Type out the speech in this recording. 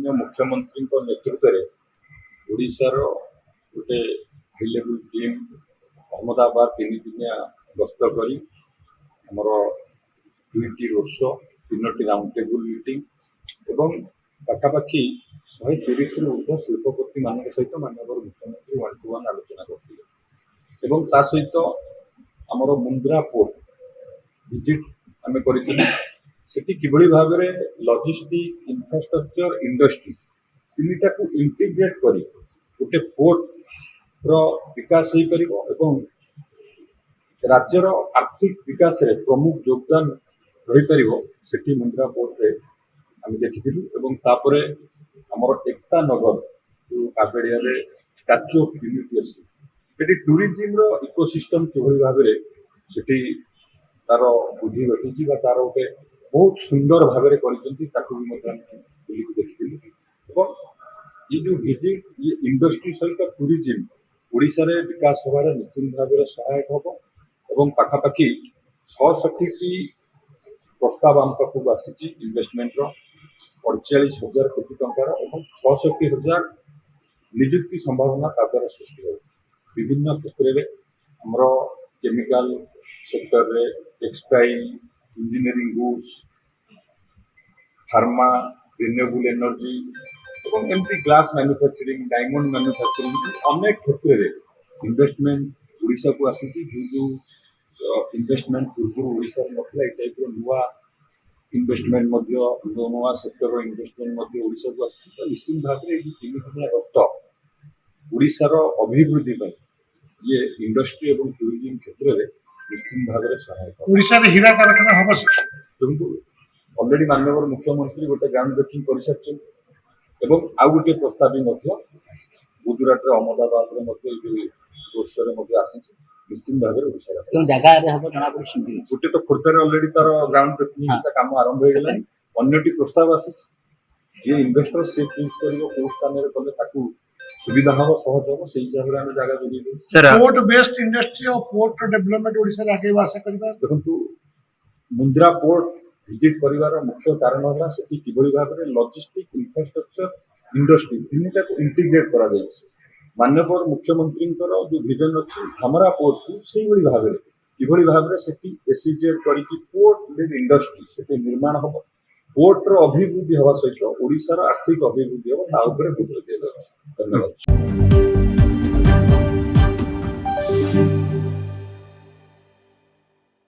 माननीय मुख्यमंत्री नेतृत्व में ओडिशार गोटे हाई लेवल टीम अहमदाबाद 3 दिनिया गस्त कर दुईटी रोड शो 3टी राउंड टेबुल मीटिंग एवं पाखापाखि 130 ऊर्ध शिल्पपति मान सहित माननीय मुख्यमंत्री 1-to-1 आलोचना करते सहित आमर मुंद्रा पोर्ट विजिट आम करती किभली भाव में लॉजिस्टिक इंफ्रास्ट्रक्चर इंडस्ट्री तीनटा को इंटीग्रेट करी गोटे पोर्ट रो विकास हो पार राज्यर आर्थिक विकास रे प्रमुख योगदान रही पार से मुंद्रा पोर्ट रे आम देखी तापर आमर एकता नगर जो कावेड़िया स्टाच्यू ऑफ यूनिटी अच्छी टूरिज्म रो इकोसिस्टम किभली भाव में से तार बुद्धि घटी तार गोटे बहुत सुंदर भाव में देखी ये जो विजिट ये इंडस्ट्री सहित टूरिज्म ओडिशा रे विकास होबार निश्चित भाव में सहायक हम पाखापाखि 66टी प्रस्ताव आम पाखक आसी इन्वेस्टमेंट 48,000 कोटी टंकार और 66,000 निजुक्ति संभावना द्वारा सृष्टि हो विभिन्न क्षेत्र में आमर केमिकल सेक्टर रे textile engineering goods pharma renewable energy और एमती ग्लास मैन्युफैक्चरिंग डायमंड मैन्युफैक्चरिंग अनेक क्षेत्र में इन्वेस्टमेंट ओडिशा को आसी जो इन्वेस्टमेंट पूर्व ओडिशा नथिला ए टाइप नुआ इन्वेस्टमेंट नुआ सेक्टर इन्वेस्टमेंट ओडिशा को आसी निश्चित भाव में 3 दिनिया गस्त ओडिशार अभिवृद्धि पर ये इंडस्ट्री और टूरिज्म क्षेत्र में निश्चित भाव में सहायक ओडिशा रे हीरा कारखाना हम तुमको ऑलरेडी माननीय मुख्यमंत्री गोटे ग्राउंड ब्रेकिंग कर सारी आउ गोटे प्रस्ताव भी गुजरात अहमदाबाद आसी निश्चित भाव में गोटे तो खोर्धार ऑलरेडी तार ग्राउंड ब्रेकिंग काम आरंभ हो गला अन्यटी प्रस्ताव आसी जे इन्वेस्टर से चूज कर स्थान में कले सुविधा हम सहज हम से हिसाब से आम जगह जोगे पोर्ट बेस्ड इंडस्ट्री और पोर्ट डेवलपमेंट ओडिशा रे आगे आशा करबा देखंतु मुंद्रा पोर्ट विजिट करिवार मुख्य कारण है से किभली भाव में लॉजिस्टिक इंफ्रास्ट्रक्चर इंडस्ट्री तीनटा को इंटीग्रेट करा जायछि माननीय मुख्यमंत्री जो विजन अच्छी धामरा पोर्ट को से भाव में किभली भाव में से एसीजेड करके पोर्ट लेड इंडस्ट्री से निर्माण हम पोर्ट रो अभिवृद्धि हवा सहित ओडिशार आर्थिक अभिवृद्धि हम गुरुत्व दिया धन्यवाद।